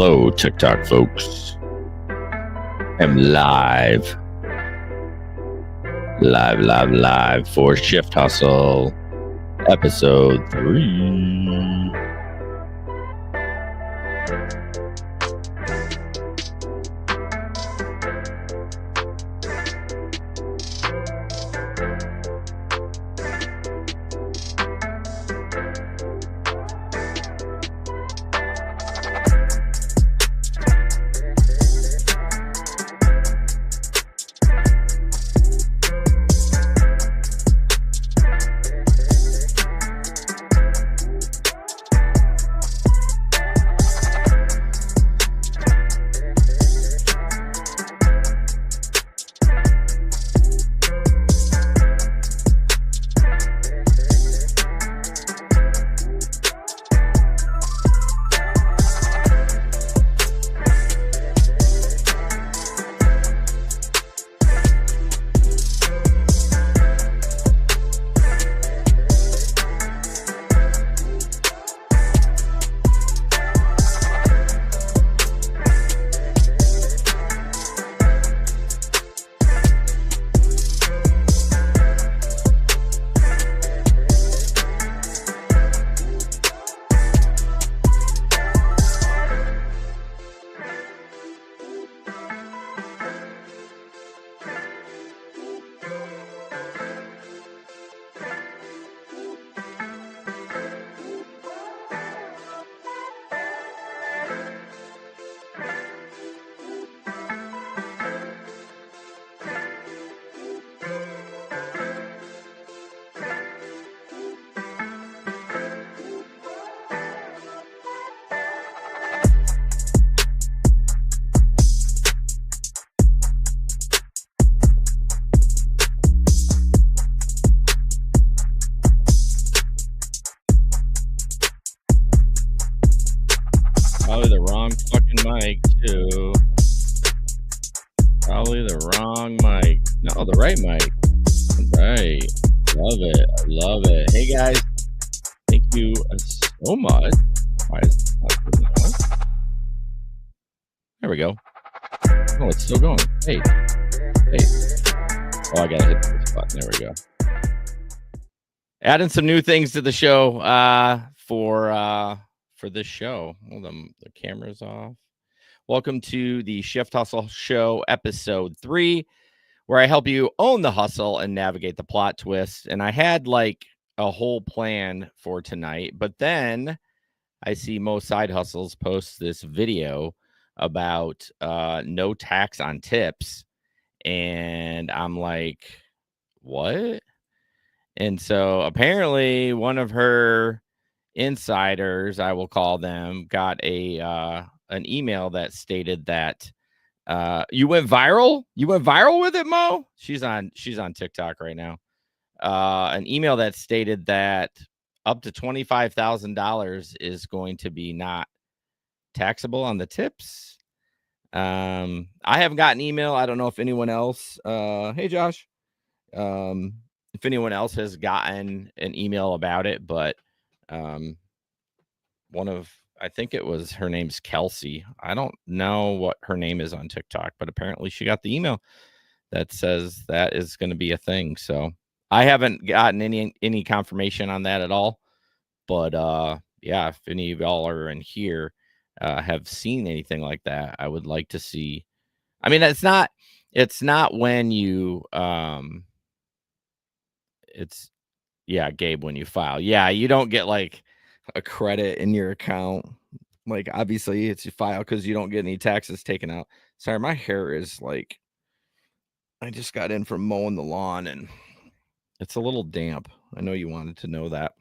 Hello, TikTok folks. I'm live for Shift Hustle, episode 3. Probably the wrong fucking mic, too. Probably the wrong mic. No, the right mic. Right. Love it. I love it. Hey, guys. Thank you so much. Why is it not doing that? There we go. Oh, it's still going. Hey. Oh, I gotta hit this button. There we go. Adding some new things to the show for this show. Hold on, the camera's off. Welcome to the Shift Hustle Show, episode 3, where I help you own the hustle and navigate the plot twist. And I had like a whole plan for tonight, but then I see Mo Side Hustles post this video about no tax on tips. And I'm like, what? And so apparently one of her insiders, I will call them, got an email that stated that you went viral with it, Mo. She's on TikTok right now. An email that stated that up to $25,000 is going to be not taxable on the tips. I haven't gotten an email. I don't know if anyone else hey Josh, if anyone else has gotten an email about it, but I think it was, her name's Kelsey. I don't know what her name is on TikTok, but apparently she got the email that says that is going to be a thing. So I haven't gotten any confirmation on that at all. But yeah, if any of y'all are in here have seen anything like that, I would like to see. I mean, it's not when you it's Gabe, when you file. Yeah, you don't get like a credit in your account. Like, obviously it's you file because you don't get any taxes taken out. Sorry, my hair is like, I just got in from mowing the lawn and it's a little damp. I know you wanted to know that.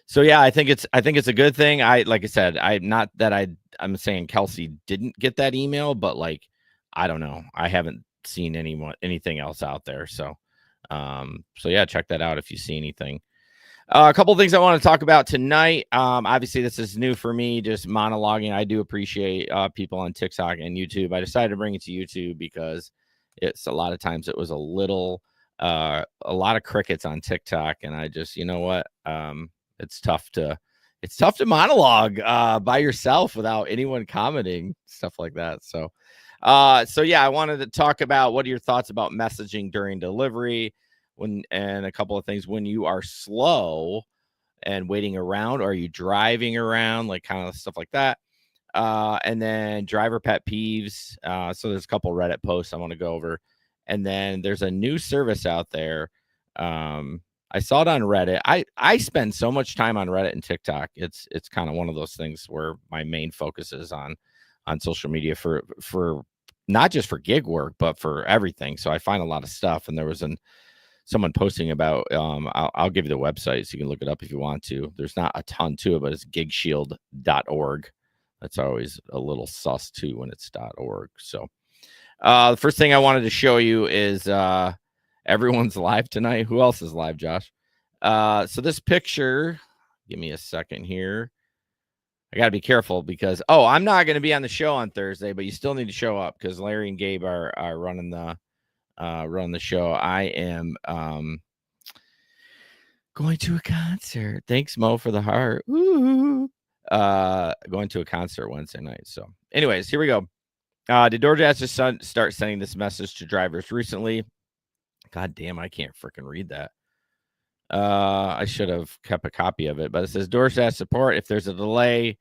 So yeah, I think it's a good thing. Like I said, I'm saying Kelsey didn't get that email, but like, I don't know. I haven't seen anything else out there. So yeah, check that out if you see anything. A couple of things I want to talk about tonight. Obviously, this is new for me, just monologuing. I do appreciate people on TikTok and YouTube. I decided to bring it to YouTube because it's a lot of times it was a lot of crickets on TikTok, and I just, you know what, it's tough to it's tough to monologue by yourself without anyone commenting, stuff like that. So yeah, I wanted to talk about what are your thoughts about messaging during delivery and a couple of things when you are slow and waiting around, or are you driving around, like kind of stuff like that. And then driver pet peeves. So there's a couple Reddit posts I want to go over. And then there's a new service out there. I saw it on Reddit. I spend so much time on Reddit and TikTok. It's kind of one of those things where my main focus is on social media for not just for gig work, but for everything. So I find a lot of stuff. And there was someone posting about I'll give you the website so you can look it up if you want to. There's not a ton to it, but it's gigshield.org. That's always a little sus too when it's .org. So the first thing I wanted to show you is everyone's live tonight. Who else is live, Josh? So this picture, give me a second here. I got to be careful because, I'm not going to be on the show on Thursday, but you still need to show up because Larry and Gabe are running the show. I am going to a concert. Thanks, Mo, for the heart. Woo! Going to a concert Wednesday night. So anyways, here we go. Did DoorDash just start sending this message to drivers recently? God damn, I can't freaking read that. I should have kept a copy of it, but it says DoorDash support. If there's a delay,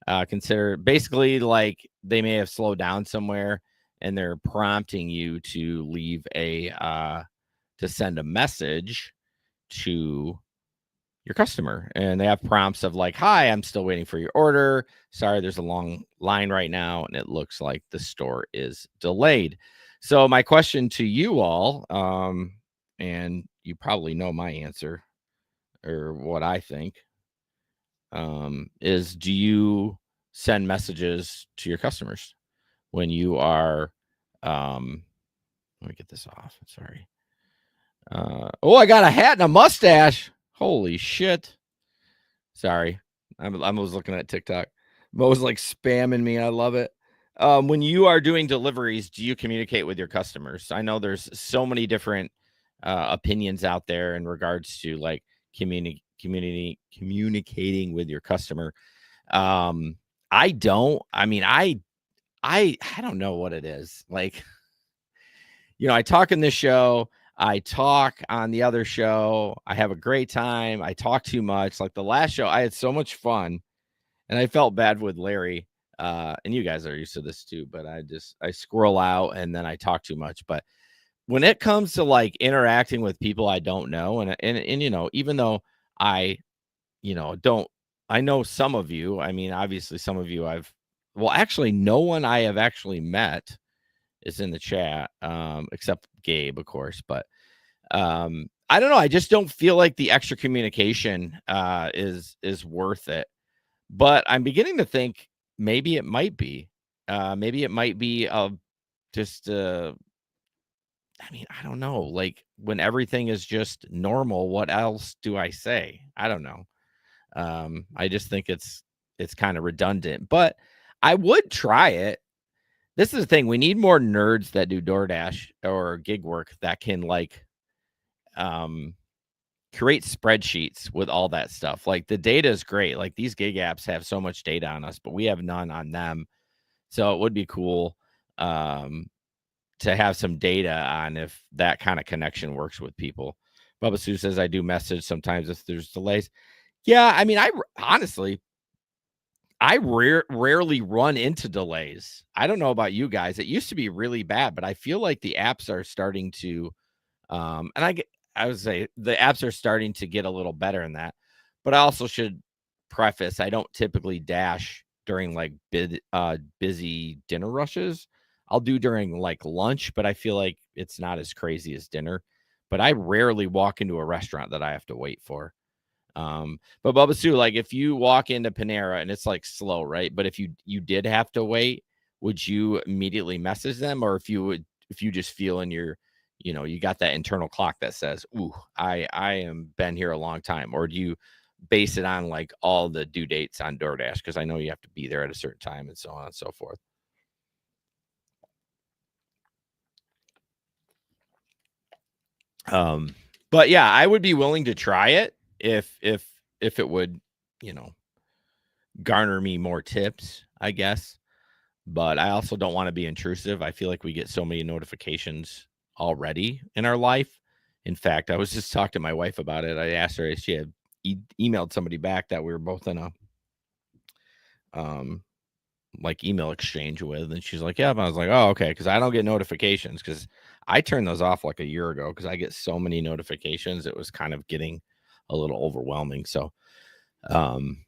consider basically like they may have slowed down somewhere and they're prompting you to leave to send a message to your customer, and they have prompts of like, hi, I'm still waiting for your order. Sorry, there's a long line right now and it looks like the store is delayed. So my question to you all, and you probably know my answer or what I think, is do you send messages to your customers when you are let me get this off. Sorry. I got a hat and a mustache. Holy shit. Sorry. I was looking at TikTok. Mo's like spamming me. I love it. When you are doing deliveries, do you communicate with your customers? I know there's so many different opinions out there in regards to like communicating with your customer. I don't. I mean, I don't know what it is. Like, I talk in this show. I talk on the other show. I have a great time. I talk too much. Like the last show, I had so much fun, and I felt bad with Larry. And you guys are used to this too, but I squirrel out and then I talk too much. But when it comes to like interacting with people I don't know, and even though I, don't, I know some of you. I mean, obviously, some of you actually, no one I have actually met is in the chat, except Gabe, of course. But I don't know. I just don't feel like the extra communication is worth it. But I'm beginning to think maybe it might be. Maybe it might be just. I mean, I don't know. Like when everything is just normal, what else do I say? I don't know. I just think it's kind of redundant. But I would try it. This is the thing. We need more nerds that do DoorDash or gig work that can like create spreadsheets with all that stuff. Like the data is great. Like these gig apps have so much data on us, but we have none on them. So it would be cool to have some data on if that kind of connection works with people. Bubba Sue says I do message sometimes if there's delays. Yeah, I mean, honestly, I rarely run into delays. I don't know about you guys. It used to be really bad, but I feel like the apps are starting to, I would say the apps are starting to get a little better in that. But I also should preface, I don't typically dash during like busy dinner rushes. I'll do during like lunch, but I feel like it's not as crazy as dinner. But I rarely walk into a restaurant that I have to wait for. But Bubba Sue, like if you walk into Panera and it's like slow, right? But if you did have to wait, would you immediately message them, or if you just feel in your, you got that internal clock that says, "Ooh, I am been here a long time," or do you base it on like all the due dates on DoorDash? Because I know you have to be there at a certain time and so on and so forth. But yeah, I would be willing to try it if it would, you know, garner me more tips, I guess. But I also don't want to be intrusive. I feel like we get so many notifications already in our life. In fact, I was just talking to my wife about it. I asked her if she had emailed somebody back that we were both in a um like email exchange with, and she's like, "Yeah." And I was like, "Oh, okay," because I don't get notifications because I turned those off like a year ago because I get so many notifications. It was kind of getting a little overwhelming. So, um,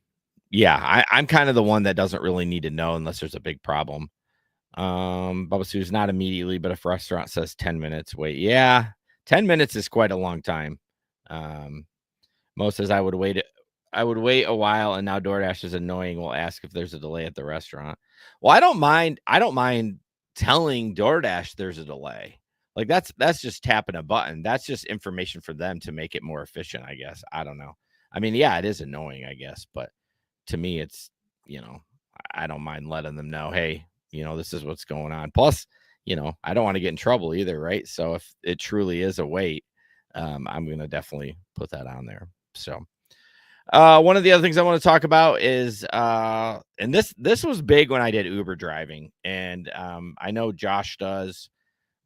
yeah, I'm kind of the one that doesn't really need to know unless there's a big problem. Bubba Sue's not immediately, but if restaurant says 10 minutes, wait. Yeah, 10 minutes is quite a long time. Um, Mo says I would wait a while, and now DoorDash is annoying. We'll ask if there's a delay at the restaurant. Well, I don't mind telling DoorDash there's a delay. Like that's just tapping a button. That's just information for them to make it more efficient, I guess. I don't know. I mean, yeah, it is annoying, I guess, but to me it's, you know, I don't mind letting them know, hey, this is what's going on. Plus, I don't want to get in trouble either, right? So if it truly is a wait, I'm going to definitely put that on there. So, one of the other things I want to talk about is, and this was big when I did Uber driving, and I know Josh does.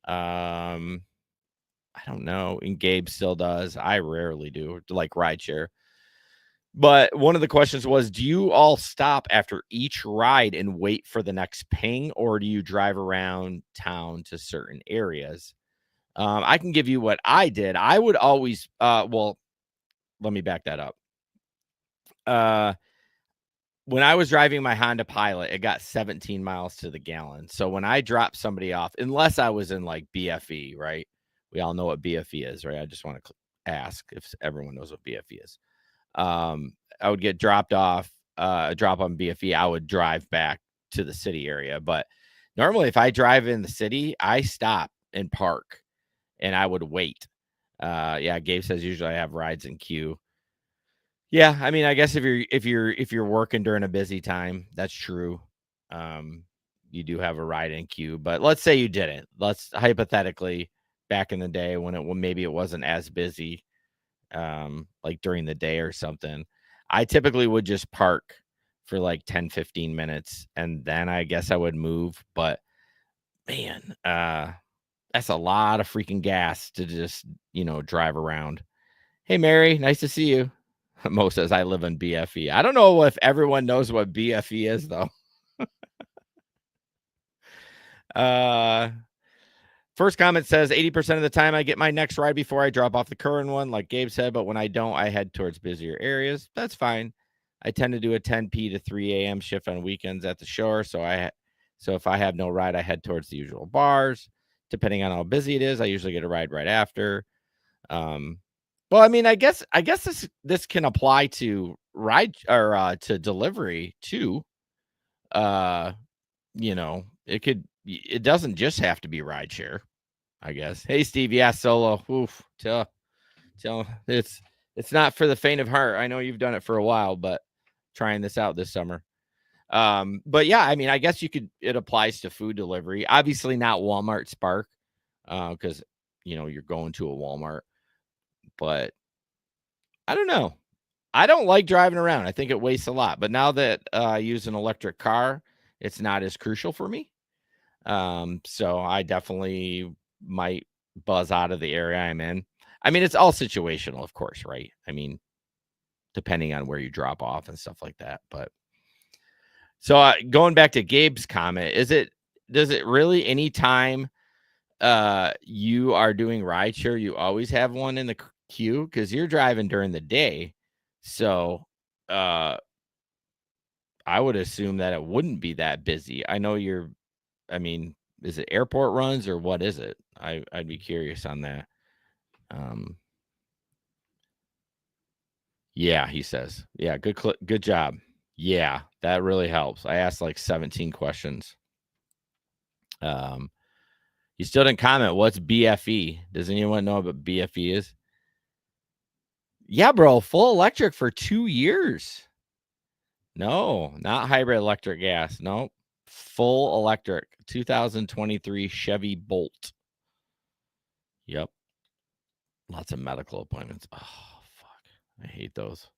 Um, I don't know, and Gabe still does. I rarely do, like rideshare. But one of the questions was, do you all stop after each ride and wait for the next ping, or do you drive around town to certain areas? I can give you what I did. I would always, well, let me back that up. Uh, when I was driving my Honda Pilot, it got 17 miles to the gallon. So when I dropped somebody off, unless I was in like BFE, right? We all know what BFE is, right? I just want to ask if everyone knows what BFE is. I would get dropped off, drop on BFE. I would drive back to the city area. But normally, if I drive in the city, I stop and park and I would wait. Yeah, Gabe says usually I have rides in queue. Yeah, I mean, I guess if you're working during a busy time, that's true. Um, you do have a ride in queue, but let's say you didn't. Let's hypothetically back in the day when maybe it wasn't as busy, like during the day or something. I typically would just park for like 10-15 minutes and then I guess I would move. But man, that's a lot of freaking gas to just, drive around. Hey, Mary, nice to see you. Mo says I live in BFE. I don't know if everyone knows what BFE is, though. Uh, First comment says 80% of the time I get my next ride before I drop off the current one, like Gabe said, but when I don't, I head towards busier areas. That's fine. I tend to do a 10 p to 3 a.m. shift on weekends at the shore, so if I have no ride, I head towards the usual bars. Depending on how busy it is, I usually get a ride right after. Um, well, I mean, I guess this can apply to ride or to delivery too. Uh, it doesn't just have to be rideshare, I guess. Hey, Steve, yeah, solo. Oof, tell it's not for the faint of heart. I know you've done it for a while, but trying this out this summer. But yeah, I mean, I guess it applies to food delivery. Obviously not Walmart Spark, because you're going to a Walmart, but I don't know. I don't like driving around. I think it wastes a lot. But now that I use an electric car, it's not as crucial for me. So I definitely might buzz out of the area I'm in. I mean, it's all situational, of course, right? I mean, depending on where you drop off and stuff like that. But so going back to Gabe's comment, does it really anytime you are doing rideshare, you always have one in the queue because you're driving during the day. So uh I would assume that it wouldn't be that busy. I mean, is it airport runs or what is it? I'd be curious on that. Um, yeah, he says. Yeah, good job. Yeah, that really helps. I asked like 17 questions. Um, you still didn't comment. What's BFE? Does anyone know what BFE is? Yeah, bro, full electric for 2 years. No, not hybrid electric gas. No, full electric. 2023 Chevy Bolt. Yep. Lots of medical appointments. Oh, fuck. I hate those.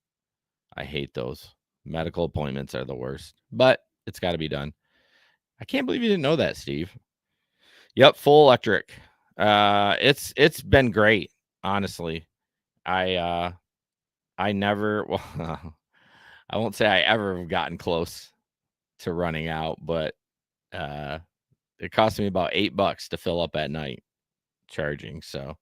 I hate those. Medical appointments are the worst, but it's got to be done. I can't believe you didn't know that, Steve. Yep, full electric. It's been great, honestly. I never well I won't say I ever have gotten close to running out, but uh it cost me about $8 to fill up at night charging. So,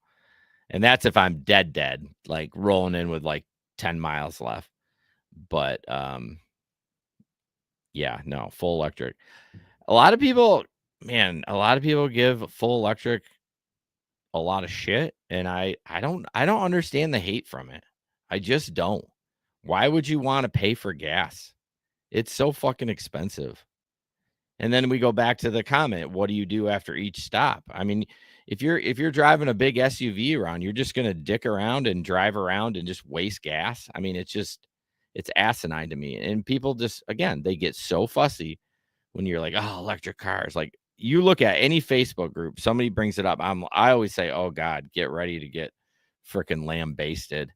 and that's if I'm dead, like rolling in with like 10 miles left. But yeah, no, full electric. A lot of people, man, a lot of people give full electric a lot of shit, and I don't understand the hate from it. I just don't. Why would you want to pay for gas? It's so fucking expensive. And then we go back to the comment, what do you do after each stop? I mean, if you're driving a big SUV around, you're just going to dick around and drive around and just waste gas. I mean, it's asinine to me. And people just, again, they get so fussy when you're like, oh, electric cars. Like, you look at any Facebook group, somebody brings it up. I always say, oh God, get ready to get freaking lambasted.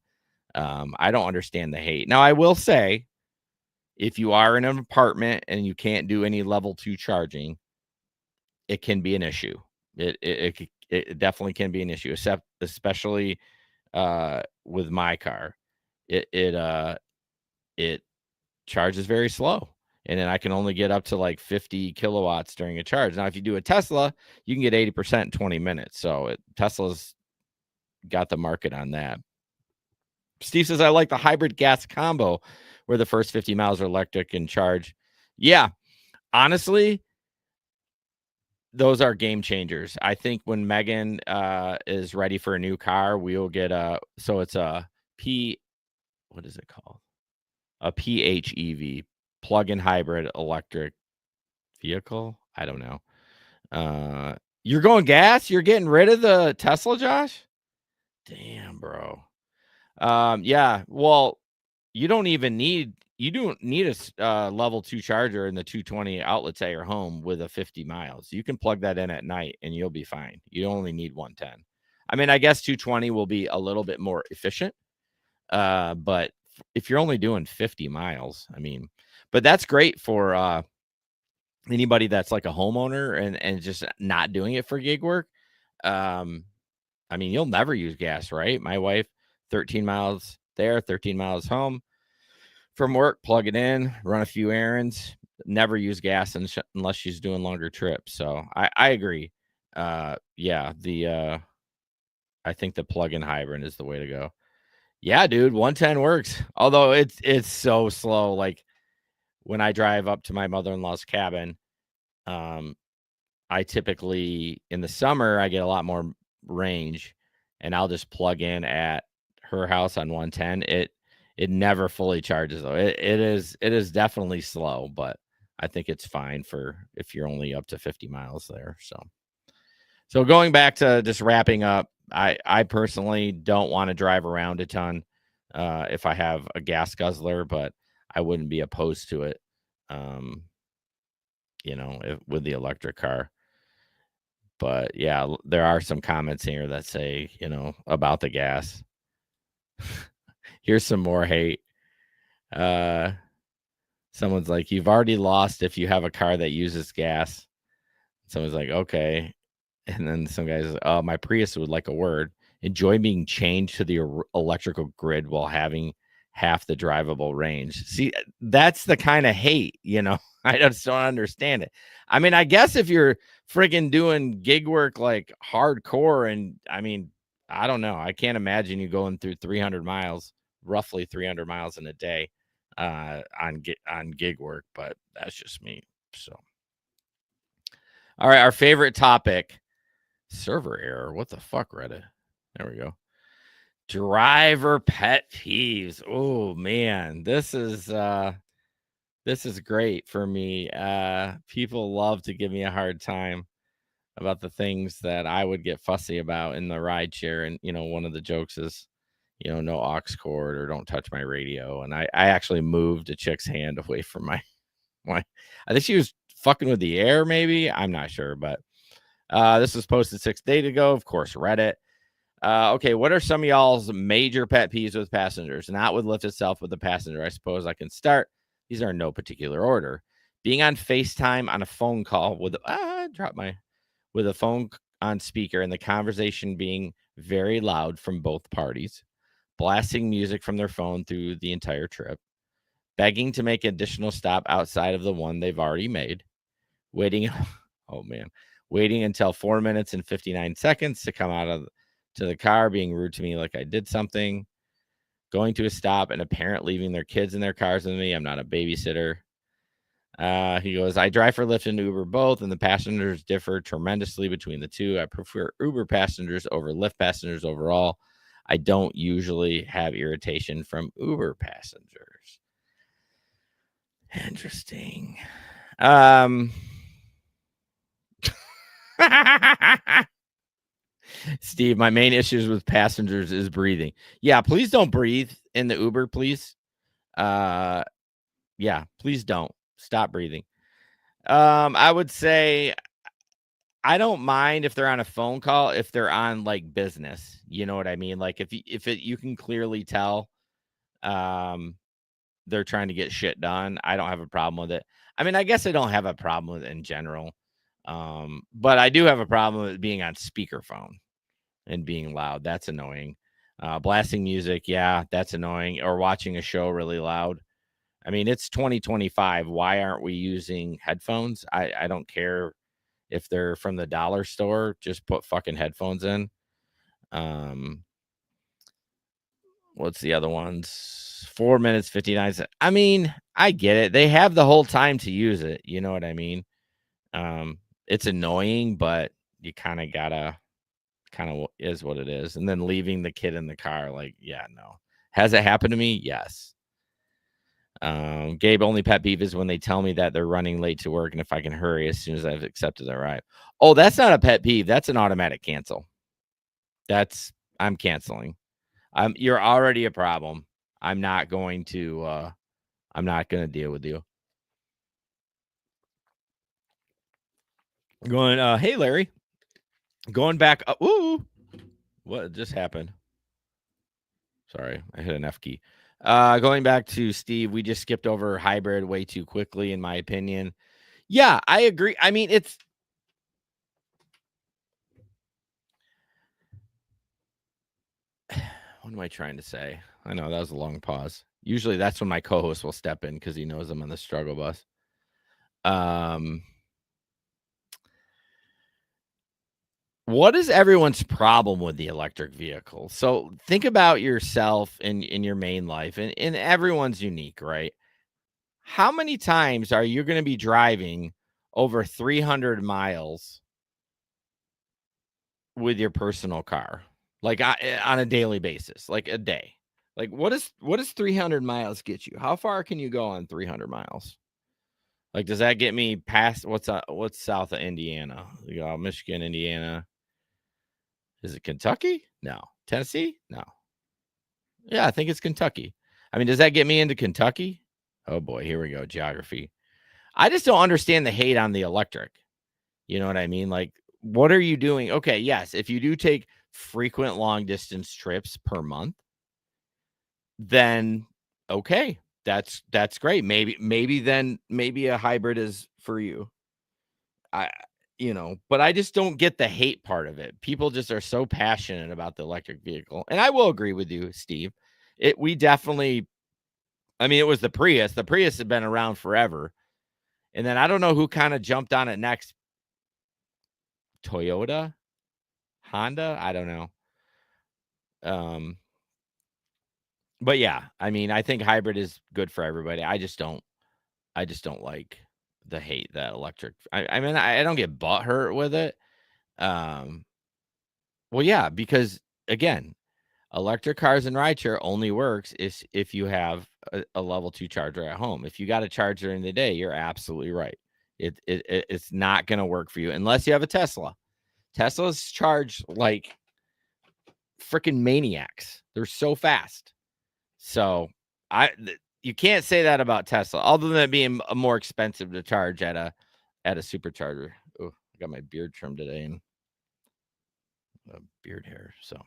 I don't understand the hate. Now, I will say, if you are in an apartment and you can't do any level 2 charging, it can be an issue. It definitely can be an issue, especially with my car. It charges very slow, and then I can only get up to like 50 kilowatts during a charge. Now, if you do a Tesla, you can get 80% in 20 minutes. So Tesla's got the market on that. Steve says, I like the hybrid gas combo where the first 50 miles are electric and charge. Yeah, honestly, those are game changers. I think when Megan is ready for a new car, we'll get it's a what is it called? A PHEV, plug-in hybrid electric vehicle. I don't know. You're going gas? You're getting rid of the Tesla, Josh? Damn, bro. Yeah. Well, you don't need a level 2 charger in the 220 outlets at your home with a 50 miles. You can plug that in at night and you'll be fine. You only need 110. I mean, I guess 220 will be a little bit more efficient. But if you're only doing 50 miles, I mean, but that's great for anybody that's like a homeowner and just not doing it for gig work. I mean, you'll never use gas, right? My wife, 13 miles there, 13 miles home from work, plug it in, run a few errands, never use gas unless she's doing longer trips. So I agree. Yeah, I think the plug-in hybrid is the way to go. Yeah, dude, 110 works. Although it's so slow. Like, when I drive up to my mother-in-law's cabin, I typically, in the summer, I get a lot more range, and I'll just plug in at her house on 110. It never fully charges though. It is definitely slow, but I think it's fine for if you're only up to 50 miles there. So going back to just wrapping up, I personally don't want to drive around a ton if I have a gas guzzler, but I wouldn't be opposed to it. With the electric car. But yeah, there are some comments here that say, about the gas. Here's some more hate. Someone's like, you've already lost if you have a car that uses gas. Someone's like, okay. And then some guys, oh, my Prius would like a word. Enjoy being chained to the electrical grid while having half the drivable range. See, that's the kind of hate, I just don't understand it. I mean, I guess if you're friggin' doing gig work like hardcore, and I mean, I don't know. I can't imagine you going through 300 miles, roughly 300 miles in a day on gig work, but that's just me. So, all right, our favorite topic, server error. What the fuck, Reddit? There we go. Driver pet peeves. Oh man, this is great for me. People love to give me a hard time about the things that I would get fussy about in the ride share. And, one of the jokes is, no aux cord or don't touch my radio. And I actually moved a chick's hand away from my, I think she was fucking with the air, maybe. I'm not sure, but this was posted 6 days ago. Of course, Reddit. Okay, what are some of y'all's major pet peeves with passengers? Not with Lyft itself, with the passenger. I suppose I can start. These are in no particular order. Being on FaceTime on a phone call with with a phone on speaker and the conversation being very loud from both parties, blasting music from their phone through the entire trip, begging to make additional stop outside of the one they've already made, waiting oh man, waiting until 4 minutes and 59 seconds to come out of to the car, being rude to me like I did something, going to a stop and a parent leaving their kids in their cars with me. I'm not a babysitter. He goes, I drive for Lyft and Uber both, and the passengers differ tremendously between the two. I prefer Uber passengers over Lyft passengers overall. I don't usually have irritation from Uber passengers. Interesting. Steve, my main issues with passengers is breathing. Yeah, please don't breathe in the Uber, please. Yeah, please don't. Stop breathing. I would say I don't mind if they're on a phone call if they're on like business. You know what I mean? Like you can clearly tell um they're trying to get shit done. I don't have a problem with it. I mean, I guess I don't have a problem with it in general. But I do have a problem with being on speakerphone and being loud. That's annoying. Blasting music, yeah, that's annoying. Or watching a show really loud. I mean, it's 2025. Why aren't we using headphones? I don't care if they're from the dollar store, just put fucking headphones in. Um, what's the other ones? 4 minutes, 59 seconds. I mean, I get it. They have the whole time to use it. You know what I mean? It's annoying, but you kind of is what it is. And then leaving the kid in the car, like, yeah, no. Has it happened to me? Yes. Gabe, only pet peeve is when they tell me that they're running late to work and if I can hurry as soon as I've accepted their ride. Oh, that's not a pet peeve. That's an automatic cancel. I'm canceling. You're already a problem. I'm not going to deal with you. Going, hey Larry. Going back up. Ooh. What just happened? Sorry, I hit an F key. Going back to Steve, we just skipped over hybrid way too quickly, in my opinion. Yeah, I agree. I mean, what am I trying to say? I know that was a long pause. Usually that's when my co-host will step in because he knows I'm on the struggle bus. What is everyone's problem with the electric vehicle? So think about yourself in your main life, and everyone's unique, right? How many times are you going to be driving over 300 miles with your personal car, like on a daily basis, like a day? Like what does 300 miles get you? How far can you go on 300 miles? Like, does that get me past what's south of Indiana? You go Michigan, Indiana. Is it Kentucky? No. Tennessee? No. Yeah, I think it's Kentucky. I mean, does that get me into Kentucky? Oh boy, here we go. Geography. I just don't understand the hate on the electric. You know what I mean? Like, what are you doing? Okay, yes, if you do take frequent long distance trips per month, then okay, that's great. Maybe a hybrid is for you. I but I just don't get the hate part of it. People just are so passionate about the electric vehicle. And I will agree with you, Steve. We definitely I mean, it was the Prius. The Prius had been around forever. And then I don't know who kind of jumped on it next. Toyota, Honda, I don't know. Um but yeah, I mean, I think hybrid is good for everybody. I just don't like the hate that electric. I mean, I don't get butthurt with it. Um well, yeah, because again, electric cars and rideshare only works is if you have a level 2 charger at home. If you got a charger during the day, you're absolutely right. It's not going to work for you unless you have a Tesla. Teslas charge like freaking maniacs. They're so fast. So you can't say that about Tesla, other than it being more expensive to charge at a supercharger. Oh, I got my beard trimmed today and beard hair. So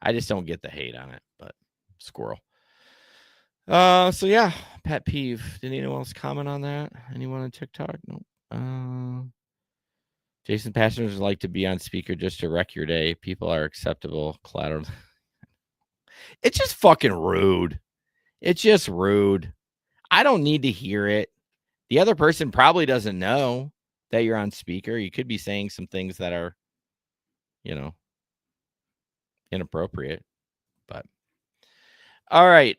I just don't get the hate on it, but squirrel. So yeah, pet peeve. Did anyone else comment on that? Anyone on TikTok? No. Jason passengers like to be on speaker just to wreck your day. People are acceptable. Collateral. It's just fucking rude. It's just rude. I don't need to hear it. The other person probably doesn't know that you're on speaker. You could be saying some things that are, you know, inappropriate. But all right.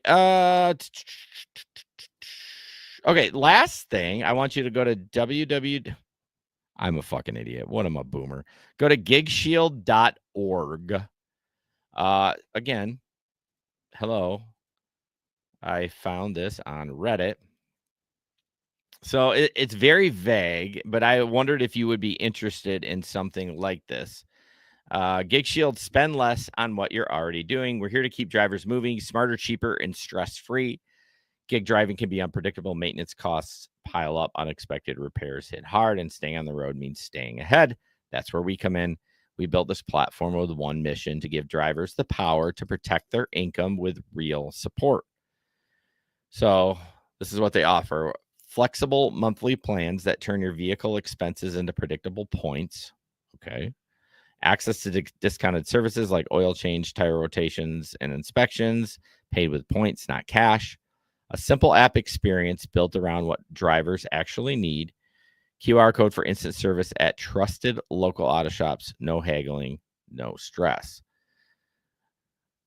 Okay, last thing. I want you to go to www. I'm a fucking idiot. What am I, boomer? Go to gigshield.org. Again, hello. I found this on Reddit. So it's very vague, but I wondered if you would be interested in something like this. Gig Shield, spend less on what you're already doing. We're here to keep drivers moving smarter, cheaper, and stress-free. Gig driving can be unpredictable. Maintenance costs pile up. Unexpected repairs hit hard, and staying on the road means staying ahead. That's where we come in. We built this platform with one mission: to give drivers the power to protect their income with real support. So this is what they offer: flexible monthly plans that turn your vehicle expenses into predictable points. Okay. Access to discounted services like oil change, tire rotations, and inspections, paid with points, not cash. A simple app experience built around what drivers actually need. QR code for instant service at trusted local auto shops. No haggling, no stress.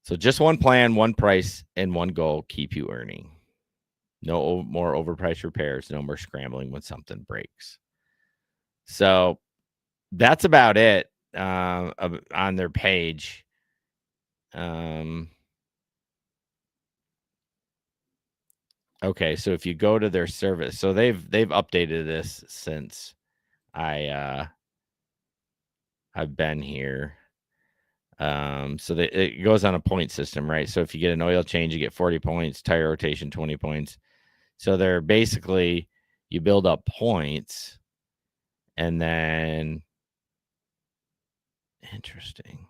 So just one plan, one price, and one goal: keep you earning. No more overpriced repairs. No more scrambling when something breaks. So that's about it on their page. Okay, so if you go to their service, so they've updated this since I've been here. So it goes on a point system, right? So if you get an oil change, you get 40 points, tire rotation 20 points. So they're basically, you build up points, and then interesting.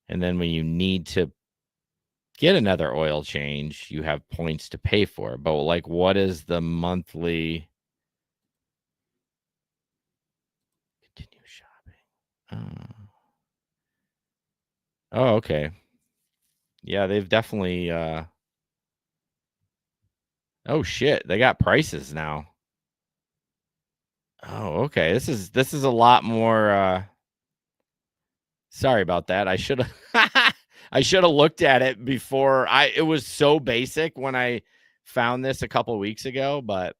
And then when you need to get another oil change, you have points to pay for. But like, what is the monthly? Continue shopping. Oh, okay. Yeah, they've definitely. Oh shit, they got prices now. Oh, okay. This is a lot more. Sorry about that. I should have. I should have looked at it before. It was so basic when I found this a couple weeks ago, but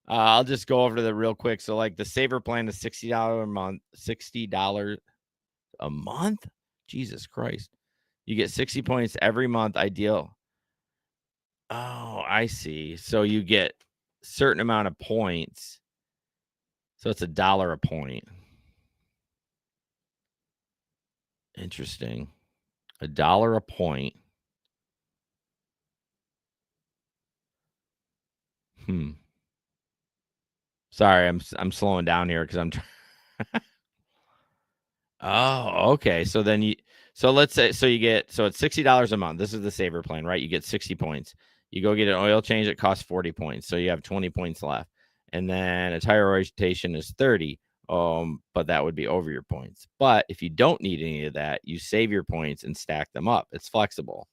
I'll just go over to the real quick. So, like, the saver plan is $60 a month. $60 a month. Jesus Christ! You get 60 points every month. Ideal. Oh, I see. So you get certain amount of points. So it's $1 a point. Interesting. $1 a point. Sorry, I'm slowing down here because I'm. Oh, okay. So let's say you get, so it's $60 a month. This is the saver plan, right? You get 60 points. You go get an oil change, it costs 40 points. So you have 20 points left. And then a tire rotation is 30. But that would be over your points. But if you don't need any of that, you save your points and stack them up. It's flexible.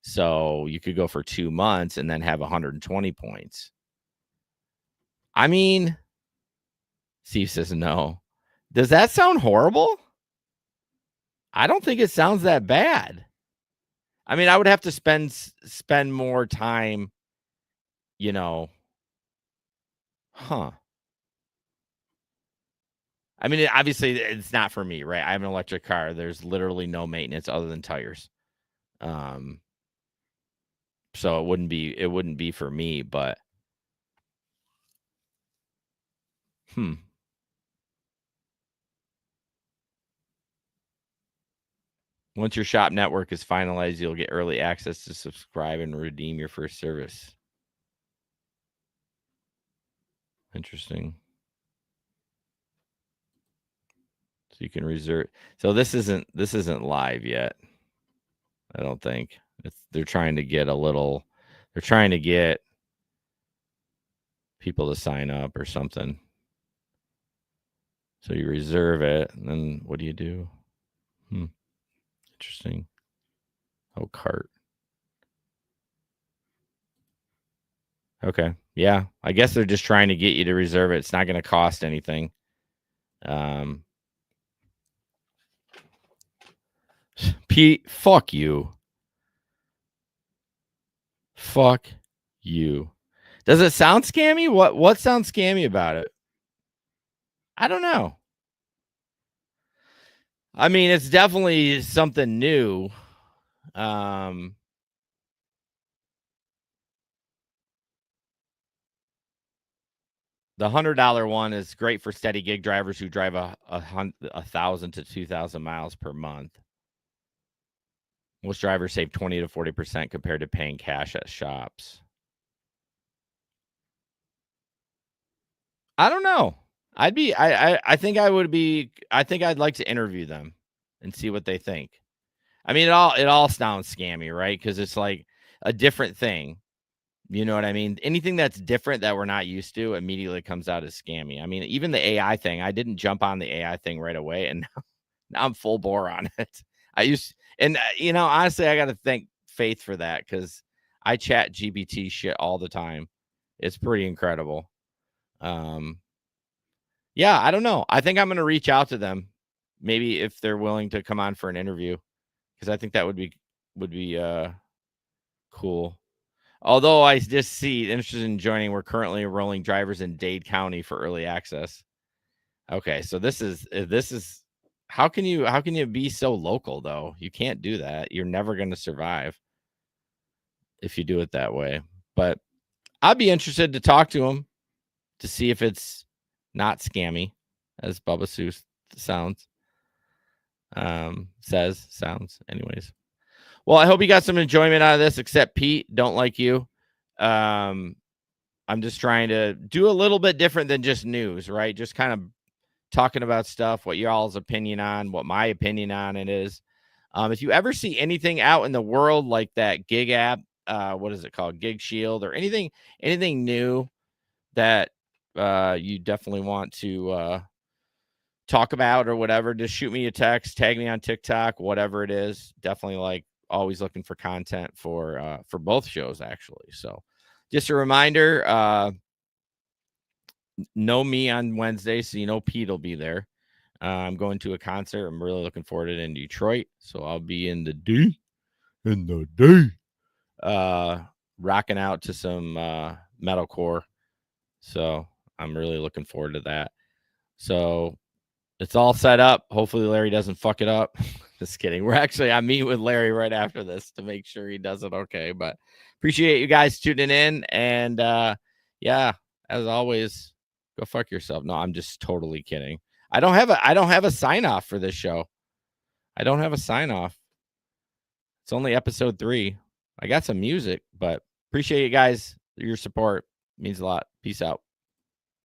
So you could go for 2 months and then have 120 points. I mean, Steve says no. Does that sound horrible? I don't think it sounds that bad. I mean, I would have to spend more time, you know. Huh. I mean, obviously it's not for me, right? I have an electric car. There's literally no maintenance other than tires. Um, so it wouldn't be for me, but hmm. Once your shop network is finalized, you'll get early access to subscribe and redeem your first service. Interesting. So you can reserve. So this isn't live yet. I don't think. They're trying to get they're trying to get people to sign up or something. So you reserve it, and then what do you do? Interesting. Oh, cart. Okay. Yeah. I guess they're just trying to get you to reserve it. It's not going to cost anything. Pete, fuck you. Fuck you. Does it sound scammy? What sounds scammy about it? I don't know. I mean, it's definitely something new. The $100 one is great for steady gig drivers who drive 1,000 to 2,000 miles per month. Most drivers save 20 to 40% compared to paying cash at shops. I don't know. I think I would be. I think I'd like to interview them and see what they think. I mean, it all sounds scammy, right? Because it's like a different thing. You know what I mean? Anything that's different that we're not used to immediately comes out as scammy. I mean, even the AI thing, I didn't jump on the AI thing right away, and now I'm full bore on it. Honestly, I got to thank Faith for that because I chat GBT shit all the time. It's pretty incredible. Yeah, I don't know. I think I'm going to reach out to them, maybe if they're willing to come on for an interview, because I think that would be cool. Although I just see interested in joining, we're currently enrolling drivers in Dade County for early access. Okay, so this is how can you be so local though? You can't do that. You're never going to survive if you do it that way. But I'd be interested to talk to them to see if it's not scammy, as Bubba Sue sounds. Sounds anyways. Well, I hope you got some enjoyment out of this, except Pete, don't like you. I'm just trying to do a little bit different than just news, right? Just kind of talking about stuff, what y'all's opinion on, what my opinion on it is. If you ever see anything out in the world like that gig app, what is it called? Gig Shield or anything new that you definitely want to talk about or whatever, just shoot me a text, tag me on TikTok, whatever it is. Definitely like always looking for content for both shows actually. So just a reminder, know me on Wednesday, so you know Pete will be there. I'm going to a concert. I'm really looking forward to it in Detroit. So I'll be in the D, rocking out to some metalcore. So I'm really looking forward to that. So it's all set up. Hopefully Larry doesn't fuck it up. Just kidding. I'm meeting with Larry right after this to make sure he does it okay. But appreciate you guys tuning in. And yeah, as always, go fuck yourself. No, I'm just totally kidding. I don't have a sign off for this show. I don't have a sign off. It's only episode 3. I got some music, but appreciate you guys. Your support means a lot. Peace out.